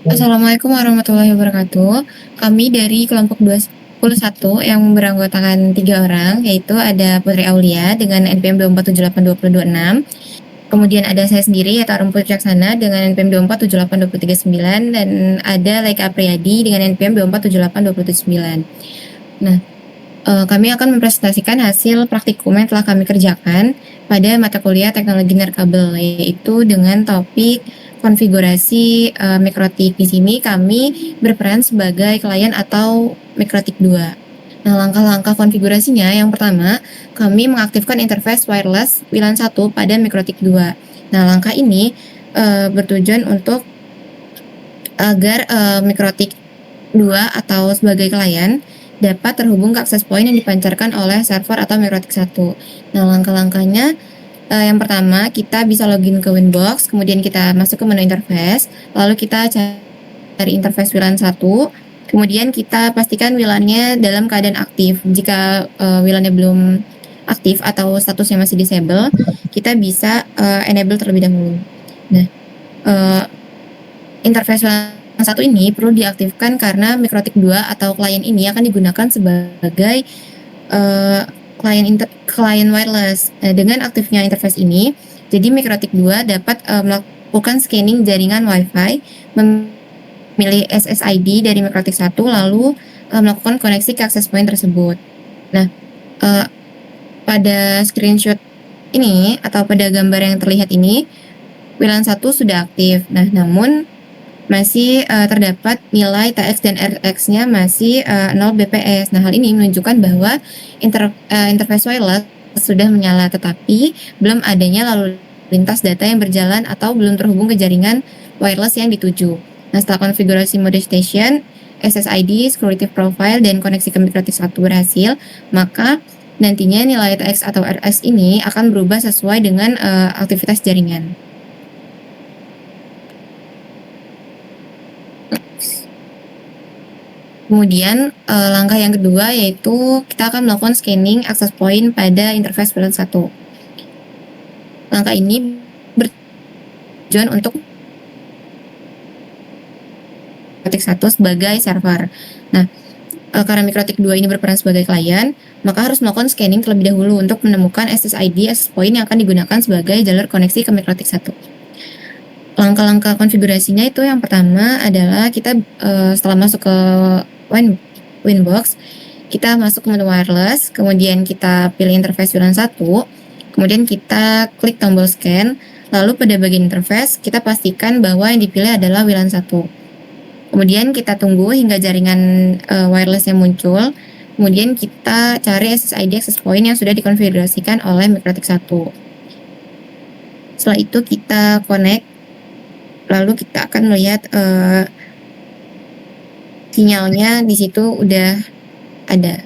Assalamualaikum warahmatullahi wabarakatuh. Kami dari kelompok 21 yang beranggotakan 3 orang, yaitu ada Putri Aulia dengan NPM 24782026. Kemudian ada saya sendiri, yaitu Arum Putri Aksana dengan NPM 24782039, dan ada Laika Apriyadi dengan NPM 24782079. Nah, kami akan mempresentasikan hasil praktikum yang telah kami kerjakan pada mata kuliah teknologi nirkabel, yaitu dengan topik konfigurasi mikrotik. Di sini kami berperan sebagai klien atau mikrotik 2. Nah, langkah-langkah konfigurasinya yang pertama, kami mengaktifkan interface wireless WLAN 1 pada mikrotik 2. Nah, langkah ini bertujuan untuk agar mikrotik 2 atau sebagai klien dapat terhubung ke akses point yang dipancarkan oleh server atau mikrotik 1. Nah, langkah-langkahnya yang pertama, kita bisa login ke Winbox, kemudian kita masuk ke menu interface, lalu kita cari interface WLAN 1, kemudian kita pastikan WLAN-nya dalam keadaan aktif. Jika WLAN-nya belum aktif atau statusnya masih disable, kita bisa enable terlebih dahulu. Nah, interface WLAN 1 ini perlu diaktifkan karena mikrotik 2 atau klien ini akan digunakan sebagai klien wireless. Dengan aktifnya interface ini, jadi mikrotik 2 dapat melakukan scanning jaringan WiFi, memilih SSID dari mikrotik 1, lalu melakukan koneksi ke access point tersebut. Nah, pada screenshot ini atau pada gambar yang terlihat ini, WLAN 1 sudah aktif. Nah, namun masih terdapat nilai TX dan RX-nya masih 0 bps. Nah, hal ini menunjukkan bahwa interface wireless sudah menyala, tetapi belum adanya lalu lintas data yang berjalan atau belum terhubung ke jaringan wireless yang dituju. Nah, setelah konfigurasi mode station, SSID, security profile, dan koneksi ke mikrotik 1 berhasil, maka nantinya nilai TX atau RX ini akan berubah sesuai dengan aktivitas jaringan. Kemudian langkah yang kedua yaitu kita akan melakukan scanning access point pada interface WLAN 1. Langkah ini bertujuan untuk mikrotik 1 sebagai server. Nah, karena mikrotik 2 ini berperan sebagai klien, maka harus melakukan scanning terlebih dahulu untuk menemukan SSID access point yang akan digunakan sebagai jalur koneksi ke mikrotik 1. Langkah-langkah konfigurasinya itu yang pertama adalah kita setelah masuk ke Winbox, kita masuk ke menu wireless, kemudian kita pilih interface WLAN 1, kemudian kita klik tombol scan, lalu pada bagian interface kita pastikan bahwa yang dipilih adalah WLAN 1. Kemudian kita tunggu hingga jaringan wirelessnya muncul, kemudian kita cari SSID access point yang sudah dikonfigurasikan oleh mikrotik 1. Setelah itu kita connect, lalu kita akan melihat sinyalnya di situ udah ada.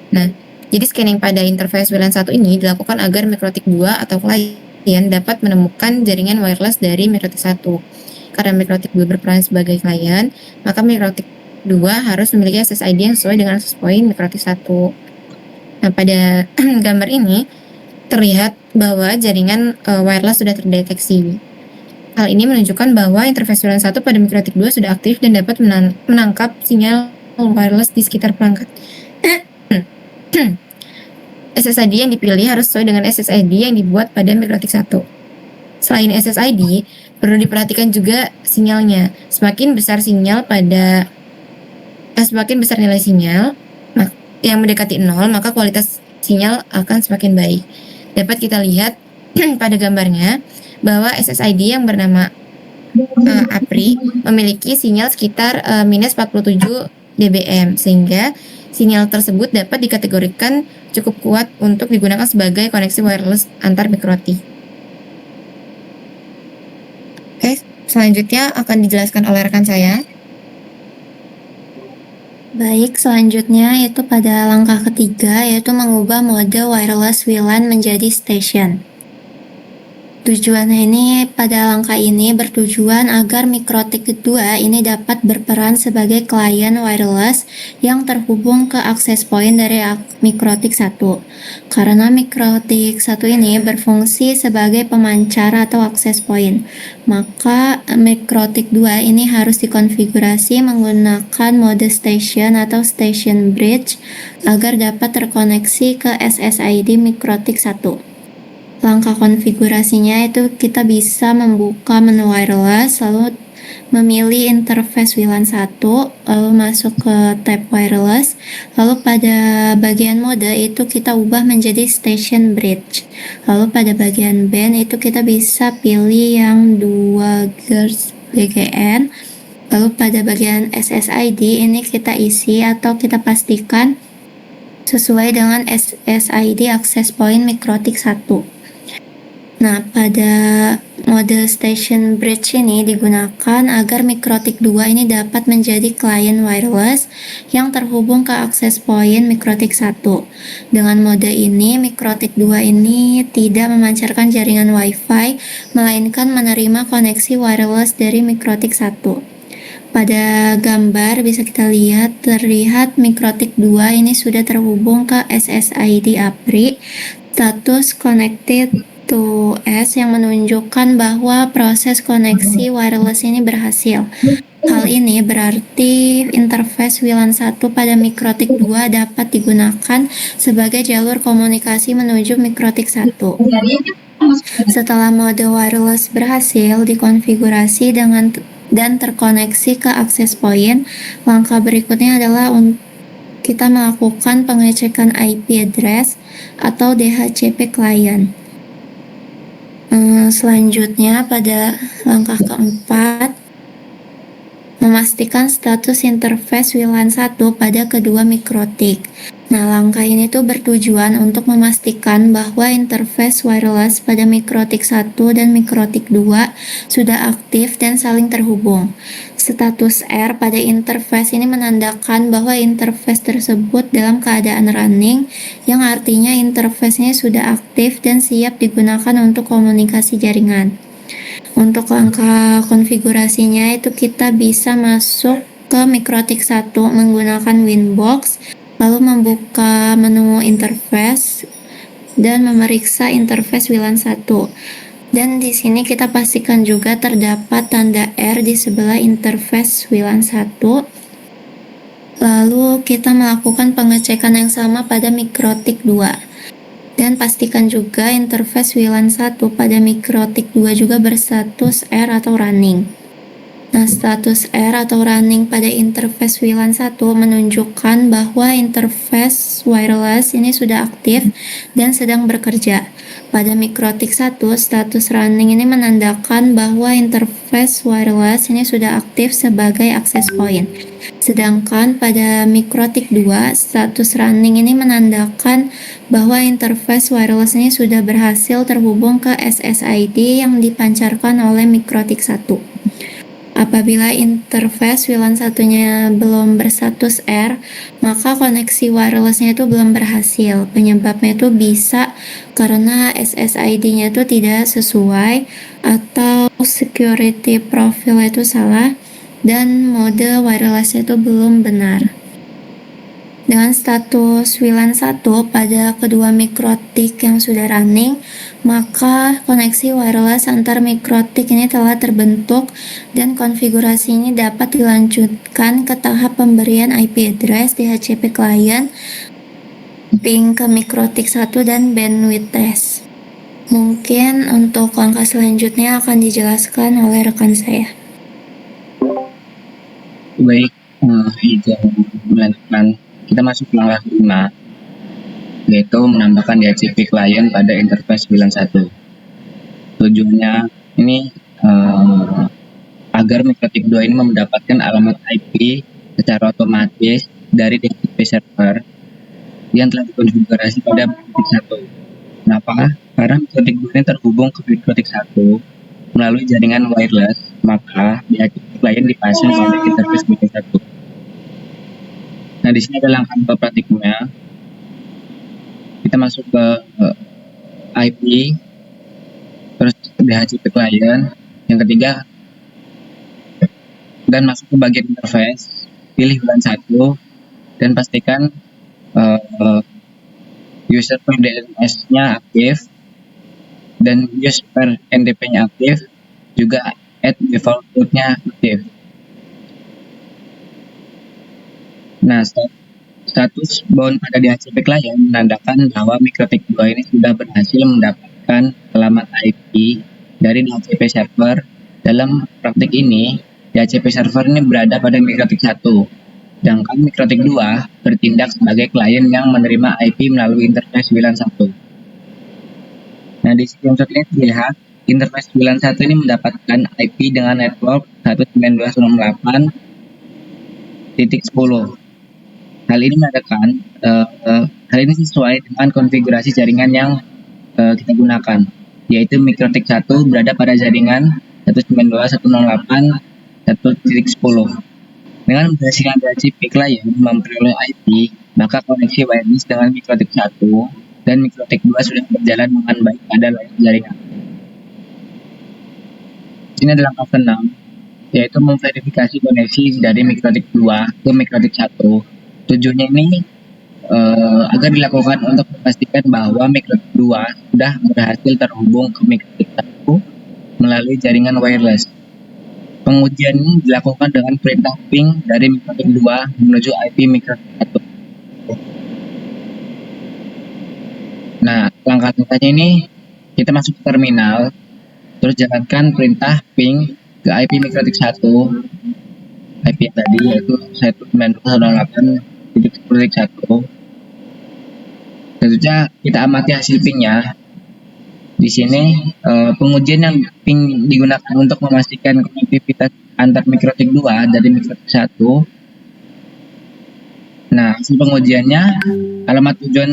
Nah, jadi scanning pada interface WLAN 1 ini dilakukan agar mikrotik 2 atau klien dapat menemukan jaringan wireless dari mikrotik 1. Karena mikrotik 2 berperan sebagai klien, maka mikrotik 2 harus memiliki SSID yang sesuai dengan access point mikrotik 1. Nah, pada gambar ini terlihat bahwa jaringan wireless sudah terdeteksi. Hal ini menunjukkan bahwa interface WLAN 1 pada mikrotik 2 sudah aktif dan dapat menangkap sinyal wireless di sekitar perangkat. SSID yang dipilih harus sesuai dengan SSID yang dibuat pada mikrotik 1. Selain SSID, perlu diperhatikan juga sinyalnya. Semakin besar nilai sinyal yang mendekati 0, maka kualitas sinyal akan semakin baik. Dapat kita lihat pada gambarnya bahwa SSID yang bernama APRI memiliki sinyal sekitar minus 47 dBm, sehingga sinyal tersebut dapat dikategorikan cukup kuat untuk digunakan sebagai koneksi wireless antar mikrotik. Oke, selanjutnya akan dijelaskan oleh rekan saya. Baik, selanjutnya yaitu pada langkah ketiga, yaitu mengubah mode wireless WLAN menjadi station. Tujuannya ini pada langkah ini bertujuan agar mikrotik kedua ini dapat berperan sebagai klien wireless yang terhubung ke akses point dari mikrotik 1. Karena mikrotik 1 ini berfungsi sebagai pemancar atau akses point, maka mikrotik 2 ini harus dikonfigurasi menggunakan mode station atau station bridge agar dapat terkoneksi ke SSID mikrotik 1. Langkah konfigurasinya itu kita bisa membuka menu wireless, lalu memilih interface WLAN 1, lalu masuk ke tab wireless, lalu pada bagian mode itu kita ubah menjadi station bridge. Lalu pada bagian band itu kita bisa pilih yang 2 GHz BGN. Lalu pada bagian SSID ini kita isi atau kita pastikan sesuai dengan SSID access point mikrotik 1. Nah, pada mode station bridge ini digunakan agar mikrotik 2 ini dapat menjadi klien wireless yang terhubung ke akses point mikrotik 1. Dengan mode ini, mikrotik 2 ini tidak memancarkan jaringan WiFi, melainkan menerima koneksi wireless dari mikrotik 1. Pada gambar bisa kita lihat terlihat mikrotik 2 ini sudah terhubung ke SSID APRI, status connected to S yang menunjukkan bahwa proses koneksi wireless ini berhasil. Hal ini berarti interface WLAN 1 pada mikrotik 2 dapat digunakan sebagai jalur komunikasi menuju mikrotik 1. Setelah mode wireless berhasil dikonfigurasi dan terkoneksi ke akses point, langkah berikutnya adalah kita melakukan pengecekan IP address atau DHCP client. Selanjutnya pada langkah keempat, memastikan status interface WLAN 1 pada kedua mikrotik. Nah, langkah ini tuh bertujuan untuk memastikan bahwa interface wireless pada mikrotik 1 dan mikrotik 2 sudah aktif dan saling terhubung. Status R pada interface ini menandakan bahwa interface tersebut dalam keadaan running, yang artinya interface ini sudah aktif dan siap digunakan untuk komunikasi jaringan. Untuk langkah konfigurasinya itu kita bisa masuk ke mikrotik 1 menggunakan Winbox, lalu membuka menu interface dan memeriksa interface WLAN 1. Dan di sini kita pastikan juga terdapat tanda R di sebelah interface WLAN 1. Lalu kita melakukan pengecekan yang sama pada mikrotik 2. Dan pastikan juga interface WLAN 1 pada mikrotik 2 juga berstatus R atau running. Nah, status R atau running pada interface WLAN 1 menunjukkan bahwa interface wireless ini sudah aktif dan sedang bekerja. Pada mikrotik 1, status running ini menandakan bahwa interface wireless ini sudah aktif sebagai access point. Sedangkan pada mikrotik 2, status running ini menandakan bahwa interface wireless ini sudah berhasil terhubung ke SSID yang dipancarkan oleh mikrotik 1. Apabila interface WLAN 1-nya belum berstatus R, maka koneksi wirelessnya itu belum berhasil. Penyebabnya itu bisa karena SSID-nya itu tidak sesuai atau security profile itu salah dan mode wirelessnya itu belum benar. Dengan status WLAN 1 pada kedua mikrotik yang sudah running, maka koneksi wireless antar mikrotik ini telah terbentuk dan konfigurasi ini dapat dilanjutkan ke tahap pemberian IP address DHCP client, ping ke mikrotik 1 dan bandwidth test. Mungkin untuk langkah selanjutnya akan dijelaskan oleh rekan saya. Baik, itu melanjutkan. Kita masuk ke langkah 5, yaitu menambahkan DHCP client pada interface WLAN 1. Tujuannya ini agar mikrotik 2 ini mendapatkan alamat IP secara otomatis dari DHCP server yang telah dikonfigurasi pada mikrotik 1. Kenapa? Karena mikrotik 2 ini terhubung ke mikrotik 1 melalui jaringan wireless, maka DHCP client dipasang pada interface mikrotik 1. Nah, di sini ada langkah praktiknya. Kita masuk ke IP, terus DHCP client. Yang ketiga, dan masuk ke bagian interface, pilih bulan 1 dan pastikan user per DNS-nya aktif dan user per NDP-nya aktif, juga add default root-nya aktif. Nah, status bound pada DHCP client menandakan bahwa MikroTik 2 ini sudah berhasil mendapatkan alamat IP dari DHCP server. Dalam praktik ini, DHCP server ini berada pada MikroTik 1, sedangkan MikroTik 2 bertindak sebagai klien yang menerima IP melalui interface VLAN 1. Nah, di screenshot ini terlihat interface VLAN 1 ini mendapatkan IP dengan network 192.168.10. Hal ini menandakan hal ini sesuai dengan konfigurasi jaringan yang kita gunakan, yaitu MikroTik 1 berada pada jaringan 192.168.1.10. Dengan memberdayakan DHCP client memperoleh IP, maka koneksi wireless dengan MikroTik 1 dan MikroTik 2 sudah berjalan dengan baik pada layar jaringan. Ini adalah langkah ke-6, yaitu memverifikasi koneksi dari MikroTik 2 ke MikroTik 1. Tujuannya ini agar dilakukan untuk memastikan bahwa MikroTik 2 sudah berhasil terhubung ke MikroTik 1 melalui jaringan wireless. Pengujian ini dilakukan dengan perintah ping dari MikroTik 2 menuju IP MikroTik 1. Nah, langkah-langkahnya ini kita masuk ke terminal, terus jalankan perintah ping ke IP MikroTik 1, IP tadi yaitu 192.168.10.1. Tentunya kita amati hasil pingnya. Di sini pengujian yang ping digunakan untuk memastikan konektivitas antar MikroTik 2 dari MikroTik 1. Nah, hasil pengujiannya alamat tujuan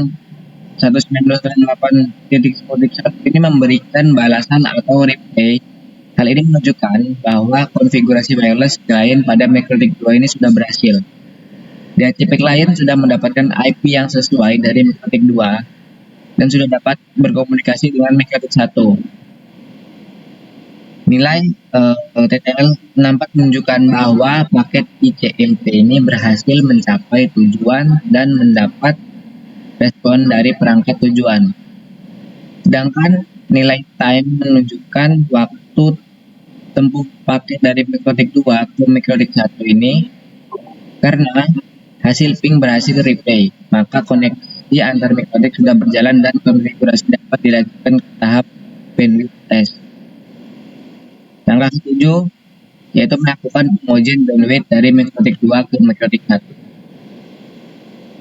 192.8.10.1 ini memberikan balasan atau replay. Hal ini menunjukkan bahwa konfigurasi wireless client pada MikroTik 2 ini sudah berhasil. DHCP client sudah mendapatkan IP yang sesuai dari MikroTik 2 dan sudah dapat berkomunikasi dengan MikroTik 1. Nilai TTL nampak menunjukkan bahwa paket ICMP ini berhasil mencapai tujuan dan mendapat respon dari perangkat tujuan. Sedangkan nilai time menunjukkan waktu tempuh paket dari MikroTik 2 ke MikroTik 1 ini karena hasil ping berhasil replay, maka koneksi antar MikroTik sudah berjalan dan konfigurasi dapat dilanjutkan ke tahap bandwidth test. Langkah ke-7 yaitu melakukan pengujian bandwidth dari MikroTik 2 ke MikroTik 1.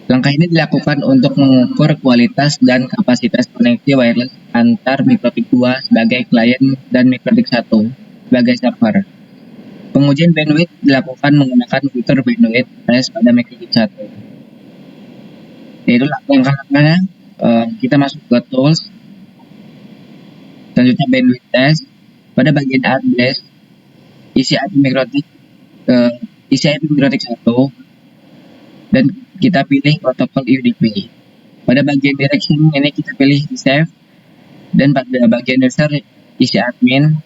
Langkah ini dilakukan untuk mengukur kualitas dan kapasitas koneksi wireless antar MikroTik 2 sebagai klien dan MikroTik 1 sebagai server. Pengujian bandwidth dilakukan menggunakan fitur bandwidth test pada MikroTik 1. Yaitu langkah-langkahnya, kita masuk ke tools, selanjutnya bandwidth test. Pada bagian address, isi IP MikroTik 1 dan kita pilih protokol UDP. Pada bagian direction ini kita pilih save, dan pada bagian user isi admin.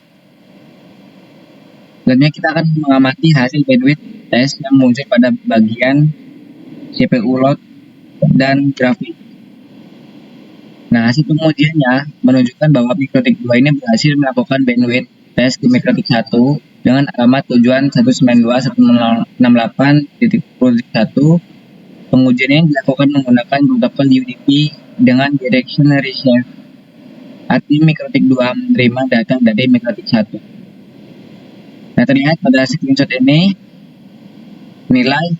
Selanjutnya kita akan mengamati hasil bandwidth test yang muncul pada bagian CPU load dan grafik. Nah, hasil pengujiannya menunjukkan bahwa MikroTik 2 ini berhasil melakukan bandwidth test ke MikroTik 1 dengan alamat tujuan 192.168.10.1. Pengujian ini dilakukan menggunakan protokol UDP dengan direction reshape. Artinya MikroTik 2 menerima data dari MikroTik 1. Nah, terlihat pada screenshot ini nilai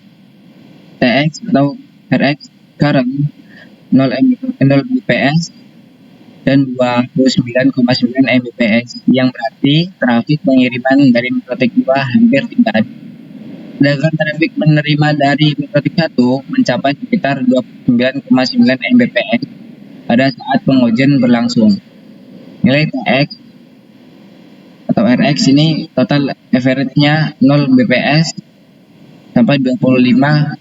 TX atau RX current 0 Mbps dan 29,9 Mbps, yang berarti trafik pengiriman dari MikroTik 2 hampir tidak ada. Sedangkan trafik menerima dari MikroTik 1 mencapai sekitar 29,9 Mbps pada saat pengujian berlangsung. Nilai TX atau RX ini total average-nya 0 Mbps sampai 25,2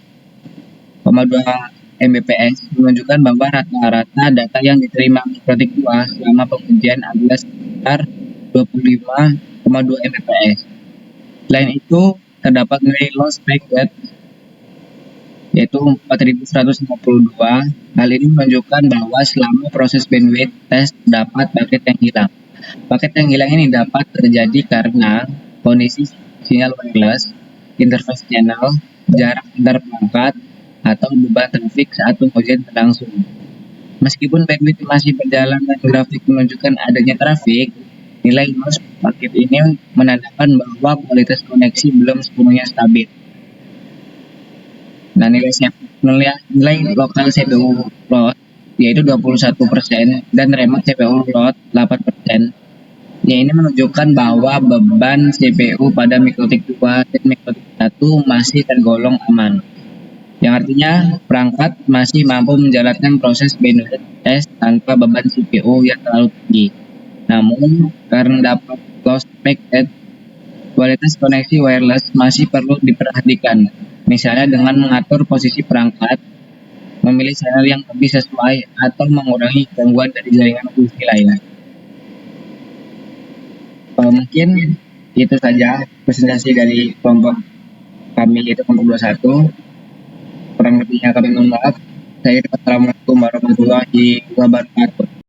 Mbps, menunjukkan bahwa rata-rata data yang diterima MikroTik 2 selama pengujian adalah sekitar 25,2 Mbps. Selain itu, terdapat nilai loss packet yaitu 4152. Hal ini menunjukkan bahwa selama proses bandwidth test terdapat paket yang hilang. Paket yang hilang ini dapat terjadi karena kondisi sinyal wireless, interface channel, jarak antar perangkat, atau beban trafik saat pengujian berlangsung. Meskipun bandwidth masih berjalan dan grafik menunjukkan adanya trafik, nilai loss paket ini menandakan bahwa kualitas koneksi belum sepenuhnya stabil. Nah, nilai lokal CPU load yaitu 21% dan remote CPU load 8%. Ya, ini menunjukkan bahwa beban CPU pada Mikrotik 2 dan Mikrotik 1 masih tergolong aman. Yang artinya perangkat masih mampu menjalankan proses bandwidth test tanpa beban CPU yang terlalu tinggi. Namun, karena dapat loss packet, kualitas koneksi wireless masih perlu diperhatikan. Misalnya dengan mengatur posisi perangkat, memilih channel yang lebih sesuai, atau mengurangi gangguan dari jaringan Wi-Fi lainnya. Mungkin itu saja presentasi dari kelompok kami yaitu kelompok 21. Kurang lebihnya kami mohon maaf. Assalamualaikum warahmatullahi wabarakatuh.